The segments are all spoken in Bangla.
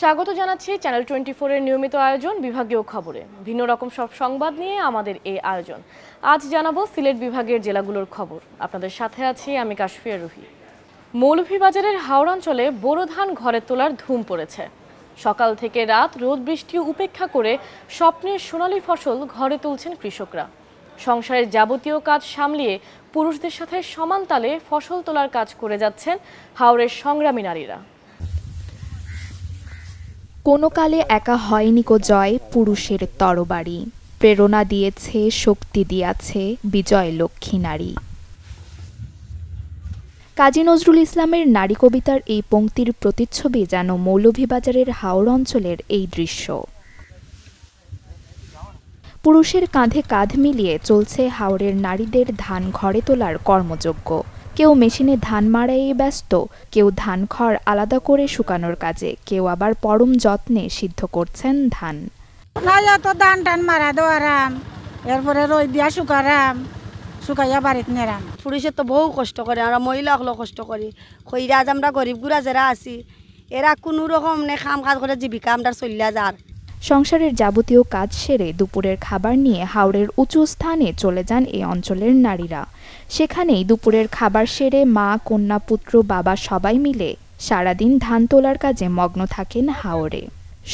স্বাগত জানাচ্ছি চ্যানেল 24 এর নিয়মিত আয়োজন বিভাগীয় খবরে। ভিন্ন রকম সব সংবাদ নিয়ে আমাদের এই আয়োজন। আজ জানাবো সিলেট বিভাগের জেলাগুলোর খবর। আপনাদের সাথে আছি আমি কাশফিয়া রুহি। মৌলভীবাজারের হাওড় অঞ্চলে বোরো ধান ঘরে তোলার ধুম পড়েছে। সকাল থেকে রাত রোদ বৃষ্টি উপেক্ষা করে স্বপ্নের সোনালী ফসল ঘরে তুলছেন কৃষকরা। সংসারের যাবতীয় কাজ সামলিয়ে পুরুষদের সাথে সমান তালে ফসল তোলার কাজ করে যাচ্ছেন হাওড়ের সংগ্রামী নারীরা। কোনো কালে একা হয়নি কো জয় পুরুষের তরবারি, প্রেরণা দিয়েছে শক্তি দিয়াছে বিজয় লক্ষ্মী নারী। কাজী নজরুল ইসলামের নারী কবিতার এই পংক্তির প্রতিচ্ছবি যেন মৌলভীবাজারের হাওড় অঞ্চলের এই দৃশ্য। পুরুষের কাঁধে কাঁধ মিলিয়ে চলছে হাওড়ের নারীদের ধান ঘরে তোলার কর্মযজ্ঞ। কেউ মেশিনে ধান মাড়াইয়ে ব্যস্ত, কেউ ধান খড় আলাদা করে শুকানোর কাজে, কেউ আবার পরম যত্নে সিদ্ধ করছেন ধান। তো ধান টান মারা দেওয়ারাম, এরপরে রই দিয়া শুকাইয়া বাড়িতে নেরাম। পুরুষের তো বহু কষ্ট করে, আমরা মহিলা হলো কষ্ট করি। খইরা আজ আমরা গরিব গুড়া যারা আছি, এরা কোনো রকম খাম কাজ করে জীবিকা আমরা চলিয়া যার। সংসারের যাবতীয় কাজ সেরে দুপুরের খাবার নিয়ে হাওড়ের উঁচু স্থানে চলে যান এই অঞ্চলের নারীরা। সেখানেই দুপুরের খাবার সেরে মা, কন্যা, পুত্র, বাবা সবাই মিলে সারাদিন ধান তোলার কাজে মগ্ন থাকেন হাওড়ে।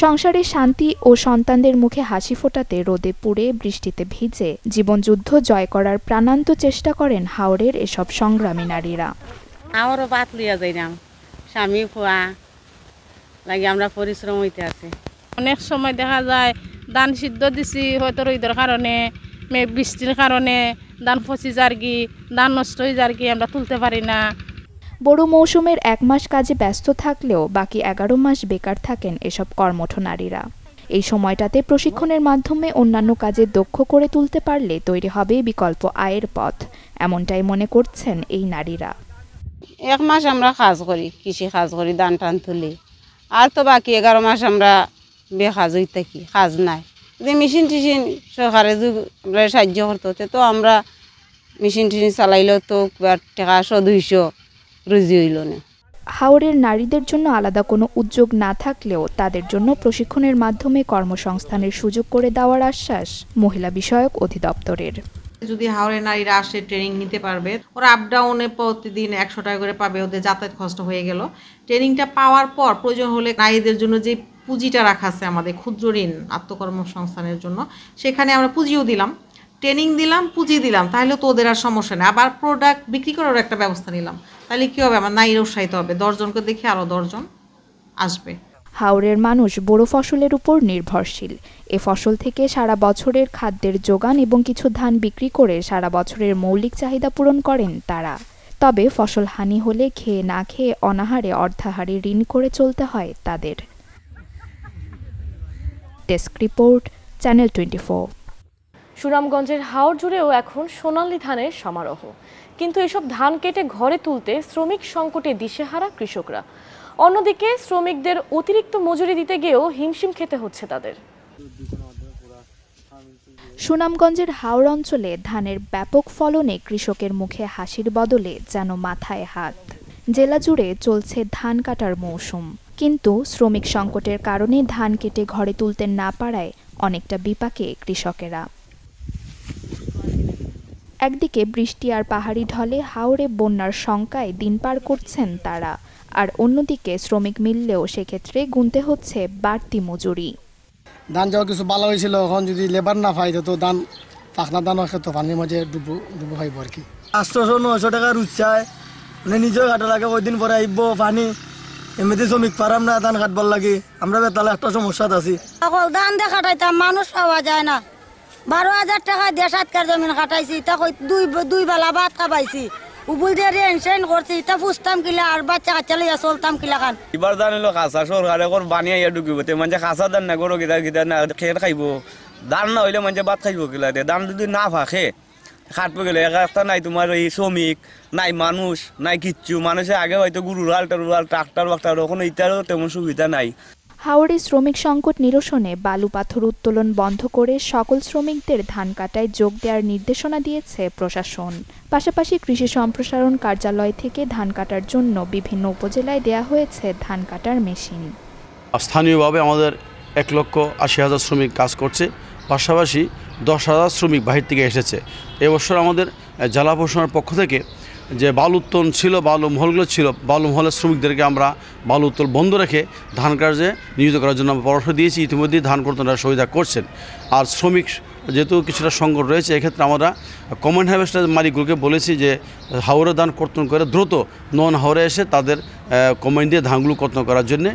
সংসারে শান্তি ও সন্তানদের মুখে হাসি ফোটাতে রোদে পুড়ে বৃষ্টিতে ভিজে জীবনযুদ্ধ জয় করার প্রাণান্ত চেষ্টা করেন হাওড়ের এসব সংগ্রামী নারীরা। আমারও বাত লিয়া যাই না, স্বামী খোয়া লাগে আমরা পরিশ্রম হইতে আছে। অনেক সময় দেখা যায় ধান সিদ্ধ দিছি, হয়তো রোদের কারণে, বৃষ্টির কারণে ধান পচি যারগি, ধান নষ্ট হয়ে যারগি, আমরা তুলতে পারি না। বড় মৌসুমের 1 মাস কাজে ব্যস্ত থাকলেও বাকি 11 মাস বেকার থাকেন এসব কর্মঠ নারীরা। এই সময়টাতে প্রশিক্ষণের মাধ্যমে অন্যান্য কাজে দক্ষ করে তুলতে পারলে তৈরি হবে বিকল্প আয়ের পথ, এমনটাই মনে করছেন এই নারীরা। 1 মাস আমরা কাজ করি, কৃষি কাজ করি, ধান টান তুলি, আর তো বাকি 11 মাস আমরা বেকাজ হই থাকি, কাজ নাই। যদি মেশিন টিশিন সরকারে আমরা সাহায্য করতে তো আমরা মেশিন টিশিন চালাইলেও তো টাকা 100-200 রুজি হইল না। হাওড়ের নারীদের জন্য আলাদা কোনো উদ্যোগ না থাকলেও তাদের জন্য প্রশিক্ষণের মাধ্যমে কর্মসংস্থানের সুযোগ করে দেওয়ার আশ্বাস মহিলা বিষয়ক অধিদপ্তরের। যদি হাওড়ের নারীরা আসে ট্রেনিং নিতে পারবে, ওরা আপ ডাউনে প্রতিদিন 100 টাকা করে পাবে, ওদের যাতায়াত খরচ হয়ে গেল। ট্রেনিংটা পাওয়ার পর প্রয়োজন হলে নারীদের জন্য যে পুঁজিটা রাখা আছে আমাদের ক্ষুদ্র ঋণ আত্মকর্মসংস্থানের জন্য, সেখানে আমরা পুঁজিও দিলাম, ট্রেনিং দিলাম, পুঁজি দিলাম, তাহলে তো ওদের আর সমস্যা নেই। আবার প্রোডাক্ট বিক্রি করার একটা ব্যবস্থা নিলাম, তাহলে কী হবে, আমার নারীরা উৎসাহিত হবে, 10 জনকে দেখে আরও 10 জন আসবে। হাওড়ের মানুষ বড় ফসলের উপর নির্ভরশীল। এ ফসল থেকে সারা বছরের খাদ্যের যোগান এবং কিছু ধান বিক্রি করে সারা বছরের মৌলিক চাহিদা পূরণ করেন তারা। তবে ফসল হানি হলে খেয়ে না খেয়ে অনাহারে অর্ধাহারে ঋণ করে চলতে হয় তাদের। Desk report, channel 24। সুনামগঞ্জের হাওড় জুড়েও এখন সোনালী ধানের সমারোহ, কিন্তু এসব ধান কেটে ঘরে তুলতে শ্রমিক সংকটে দিশেহারা কৃষকরা। অন্যদিকে শ্রমিকদের অতিরিক্ত মজুরি দিতে গিয়েও হিমশিম খেতে হচ্ছে তাদের। সুনামগঞ্জের হাওড় অঞ্চলে ধানের ব্যাপক ফলনে কৃষকের মুখে হাসির বদলে যেন মাথায় হাত। জেলা জুড়ে চলছে ধান কাটার মৌসুম, কিন্তু শ্রমিক সংকটের কারণে ধান কেটে ঘরে তুলতে না পারায় অনেকটা বিপাকে কৃষকেরা। একদিকে বৃষ্টি আর পাহাড়ি ঢলে হাওড়ে বন্যার শঙ্কায় দিন পার করছেন তারা, আর অন্যদিকে শ্রমিক মিললেও সেক্ষেত্রে গুনতে হচ্ছে বাড়তি মজুরি। ধান যাওয়া কিছু ভালো হয়েছিল, এখন যদি লেবার না পাই তো ধান পাখনা ধান তো পানির মাঝে ডুবো খাইব আর কি। 800-900 টাকা রুচ চায়, মানে নিজেও কাটা লাগে, ওই দিন পরে আইব পানি, এমনিতে শ্রমিক পারাম না ধান কাটবার লাগে, আমরা বেতালে একটা সমস্যাত আছি। ধান দিয়ে কাটাইতাম, মানুষ পাওয়া যায় না। 12,000 টাকা দিয়ে 7 কার জমিন কাটাইছি, তা দুই বেলা ভাত খাবাইছি, উবুল দিয়ে রেনশেন করছি, তা ফুসতাম কিলা আর বাচ্চা কাচ্চা লইয়া চলতাম কিলা খান। এবার ধান হলো কাঁচা, সরকারে বানিয়ে ঢুকিব, মানে কাঁচা ধান না গরু গিতা না খেয়ে খাইব, ধান না হইলে মানে ভাত খাইব কিলা, ধান যদি না ফাঁকে খাটবে গেলে একটা নাই তোমার এই শ্রমিক নাই, মানুষ নাই, কিচ্ছু। মানুষের আগে হয়তো গরুর হাল ট্রাক্টর বাক্টার, ওখানে ইত্যাদিও তেমন সুবিধা নাই। হাওড়ে শ্রমিক সংকট নিরসনে বালু পাথর উত্তোলন বন্ধ করে সকল শ্রমিকদের ধান কাটায় যোগ দেওয়ার নির্দেশনা দিয়েছে প্রশাসন। পাশাপাশি কৃষি সম্প্রসারণ কার্যালয় থেকে ধান কাটার জন্য বিভিন্ন উপজেলায় দেয়া হয়েছে ধান কাটার মেশিন। স্থানীয়ভাবে আমাদের 1,80,000 শ্রমিক কাজ করছে, পাশাপাশি 10,000 শ্রমিক বাহির থেকে এসেছে। এবছর আমাদের জেলা প্রশাসনের পক্ষ থেকে যে বালু উত্তোলন ছিল, বালু মহলগুলো ছিল, বালু মহলের শ্রমিকদেরকে আমরা বালু উত্তোলন বন্ধ রেখে ধান কার্যে নিয়োজিত করার জন্য আমরা পরামর্শ দিয়েছি। ইতিমধ্যেই ধান কর্তনরা সুবিধা করছেন। আর শ্রমিক যেহেতু কিছুটা সংকট রয়েছে, এক্ষেত্রে আমরা কমন হারভেস্টার মালিকগুলোকে বলেছি যে হাওরে ধান কর্তন করে দ্রুত নন হাওরে এসে তাদের কমাইন দিয়ে ধানগুলো কর্তন করার জন্যে।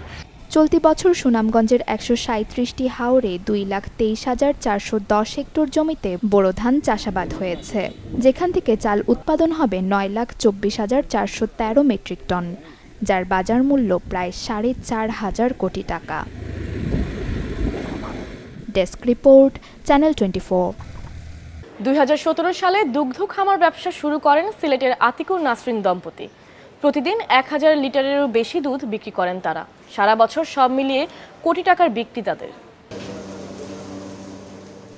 চলতি বছর সুনামগঞ্জের 137টি হাওরে 2,23,410 হেক্টর জমিতে বোরো ধান চাষাবাদ হয়েছে, যেখান থেকে চাল উৎপাদন হবে 9,24,413 মেট্রিক টন, যার বাজার মূল্য প্রায় 4,500 কোটি টাকা। Desk report, channel 24। 2017 সালে দুগ্ধ খামার ব্যবসা শুরু করেন সিলেটের আতিকুর নাসরিন দম্পতি। প্রতিদিন 1000 লিটারেরও বেশি দুধ বিক্রি করেন তারা। সারা বছর সব মিলিয়ে কোটি টাকার বিক্রি তাদের।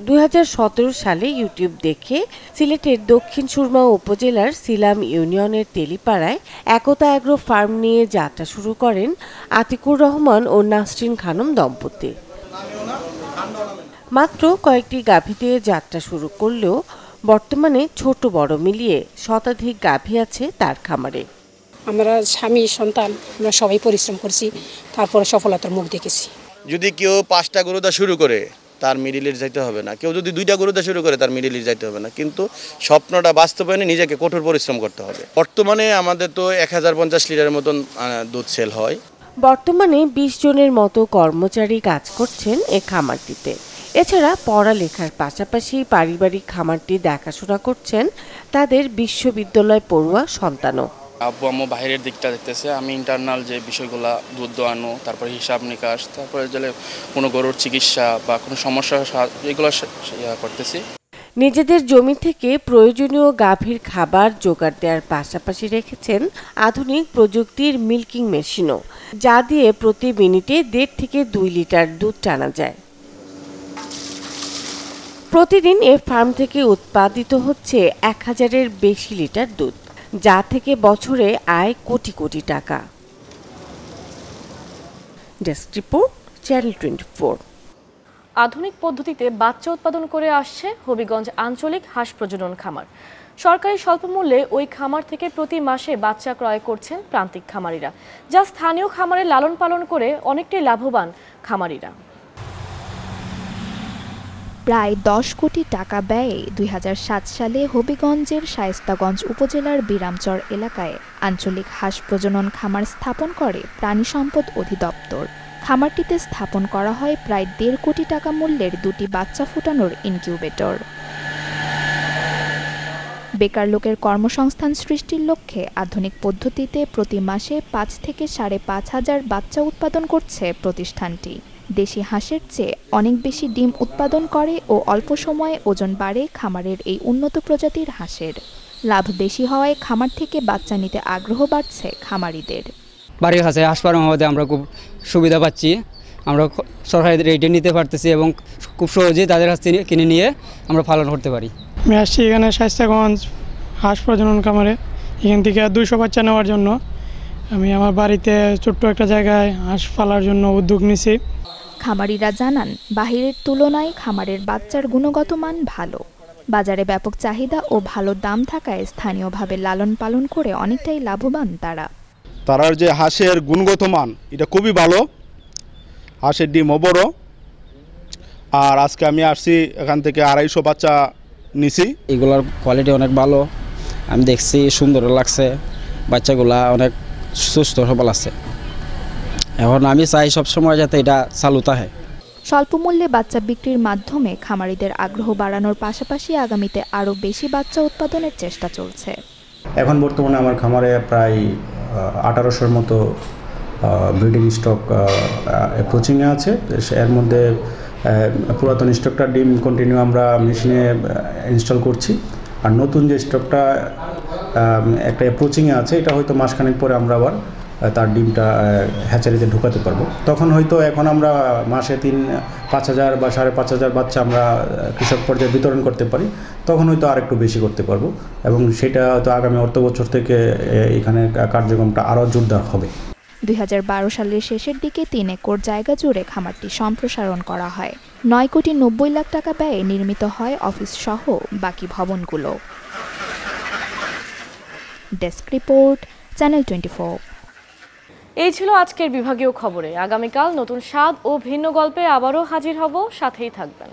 2017 সালে ইউটিউব দেখে সিলেটের দক্ষিণ সুরমা উপজেলার সিলাম ইউনিয়নের তেলিপাড়ায় একতা অ্যাগ্রো ফার্ম নিয়ে যাত্রা শুরু করেন আতিকুর রহমান ও নাসরিন খানম দম্পতি। মাত্র কয়েকটি গাভী দিয়ে যাত্রা শুরু করলেও বর্তমানে ছোট বড় মিলিয়ে শতাধিক গাভী আছে তার খামারে। আমরা স্বামী সন্তান আমরা সবাই পরিশ্রম করছি, তারপরে সফলতার মুখ দেখেছি। যদি কেউ 5টা গরু দা শুরু করে তার মিডিল ইস্ট যাইতে হবে না, কেউ যদি 2টা গরু দা শুরু করে তার মিডিল ইস্ট যাইতে হবে না, কিন্তু স্বপ্নটা বাস্তবায়নে নিজেকে কঠোর পরিশ্রম করতে হবে। বর্তমানে আমাদের তো 1050 লিটারের মতন দুধ সেল হয়। বর্তমানে 20 জনের মতো কর্মচারী কাজ করছেন এ খামারটিতে। এছাড়া পড়ালেখার পাশাপাশি পারিবারিক খামারটি দেখাশোনা করছেন তাদের বিশ্ববিদ্যালয় পড়ুয়া সন্তানও। আব্বু আম্মু বাইরের দিকটা দেখতেছে, আমি ইন্টারনাল যে বিষয়গুলো দুধ দোয়ানো, তারপরে হিসাব নিকাশ, তারপরে যে কোনো গরুর চিকিৎসা বা কোনো সমস্যা এগুলো করতেছি। নিজেদের জমি থেকে প্রয়োজনীয় গাভীর খাবার জোগাড় দেওয়ার পাশাপাশি রেখেছেন আধুনিক প্রযুক্তির মিল্কিং মেশিনও, যা দিয়ে প্রতি মিনিটে 1.5 থেকে 2 লিটার দুধ টানা যায়। প্রতিদিন এ ফার্ম থেকে উৎপাদিত হচ্ছে 1000-এর বেশি লিটার দুধ, যা থেকে বছরে আয় কোটি কোটি টাকা। Desk report, channel 24। আধুনিক পদ্ধতিতে বাচ্চা উৎপাদন করে আসছে হবিগঞ্জ আঞ্চলিক হাঁস প্রজনন খামার। সরকারি স্বল্প মূল্যে ওই খামার থেকে প্রতি মাসে বাচ্চা ক্রয় করছেন প্রান্তিক খামারিরা, যা স্থানীয় খামারে লালন পালন করে অনেকটাই লাভবান খামারিরা। প্রায় 10 কোটি টাকা ব্যয়ে 2007 সালে হবিগঞ্জের শায়েস্তাগঞ্জ উপজেলার বিরামচর এলাকায় আঞ্চলিক হাঁস প্রজনন খামার স্থাপন করে প্রাণী সম্পদ অধিদপ্তর। খামারটিতে স্থাপন করা হয় প্রায় 1.5 কোটি টাকা মূল্যের 2টি বাচ্চা ফোটানোর ইনকিউবেটর। বেকার লোকের কর্মসংস্থান সৃষ্টির লক্ষ্যে আধুনিক পদ্ধতিতে প্রতি মাসে 5 থেকে 5,500 বাচ্চা উৎপাদন করছে প্রতিষ্ঠানটি। দেশি হাঁসের চেয়ে অনেক বেশি ডিম উৎপাদন করে ও অল্প সময়ে ওজন বাড়ে খামারের এই উন্নত প্রজাতির হাঁসের। লাভ বেশি হওয়ায় খামার থেকে বাচ্চা নিতে আগ্রহ বাড়ছে খামারিদের। বাড়ির কাছে হাঁস ফার্ম হওয়াতে আমরা খুব সুবিধা পাচ্ছি, আমরা সরকারি রেটে নিতে পারতেছি এবং খুব সহজেই তাদের কাছ থেকে কিনে নিয়ে আমরা পালন করতে পারি। আমি আসছি এখানে শায়েস্তাগঞ্জ হাঁস প্রজনন খামারে, এখান থেকে 200 বাচ্চা নেওয়ার জন্য। আমি আমার বাড়িতে ছোট্ট একটা জায়গায় হাঁস পালার জন্য উদ্যোগ নিয়েছি। খামারিরা জানান, বাহিরের তুলনায় খামারের বাচ্চার গুণগত মান ভালো। বাজারে ব্যাপক চাহিদা ও ভালো দাম থাকায় স্থানীয়ভাবে লালন পালন করে অনেকটাই লাভবান তারা। তারার যে হাঁসের গুণগত মান এটা খুবই ভালো, হাঁসের ডিমও বড়। আর আজকে আমি আসছি এখান থেকে 250 বাচ্চা নিছি। এগুলোর কোয়ালিটি অনেক ভালো, আমি দেখছি সুন্দর লাগছে, বাচ্চাগুলা অনেক সুস্থ সবল আছে। এখন আমি চাই সবসময় যাতে এটা চালু থাকে। স্বল্প মূল্যে বাচ্চা বিক্রির মাধ্যমে খামারিদের আগ্রহ বাড়ানোর পাশাপাশি আগামীতে আরও বেশি বাচ্চা উৎপাদনের চেষ্টা চলছে। এখন বর্তমানে আমার খামারে প্রায় 1800-এর মতো ব্রিডিং স্টক অ্যাপ্রোচিংয়ে আছে। এর মধ্যে পুরাতন স্টকটা ডিম কন্টিনিউ আমরা মেশিনে ইনস্টল করছি, আর নতুন যে স্টকটা একটা অ্যাপ্রোচিংয়ে আছে এটা হয়তো মাসখানেক পরে আমরা আবার তার ডিমটা হ্যাচারিতে ঢোকাতে পারবো। তখন হয়তো এখন আমরা মাসে 5,000 বা 5,500 বাচ্চা আমরা কৃষক পর্যায়ে বিতরণ করতে পারি, তখন হয়তো আর একটু বেশি করতে পারবো এবং সেটা হয়তো আগামী অর্থ বছর থেকে এখানে কার্যক্রমটা আরও জোরদার হবে। 2012 সালের শেষের দিকে 3 একর জায়গা জুড়ে খামারটি সম্প্রসারণ করা হয়। 9 কোটি 90 লাখ টাকা ব্যয়ে নির্মিত হয় অফিস সহ বাকি ভবনগুলো। Desk report, channel 24। এই ছিল আজকের বিভাগীয় খবরে। আগামীকাল নতুন স্বাদ ও ভিন্ন গল্পে আবারও হাজির হব, সাথেই থাকবেন।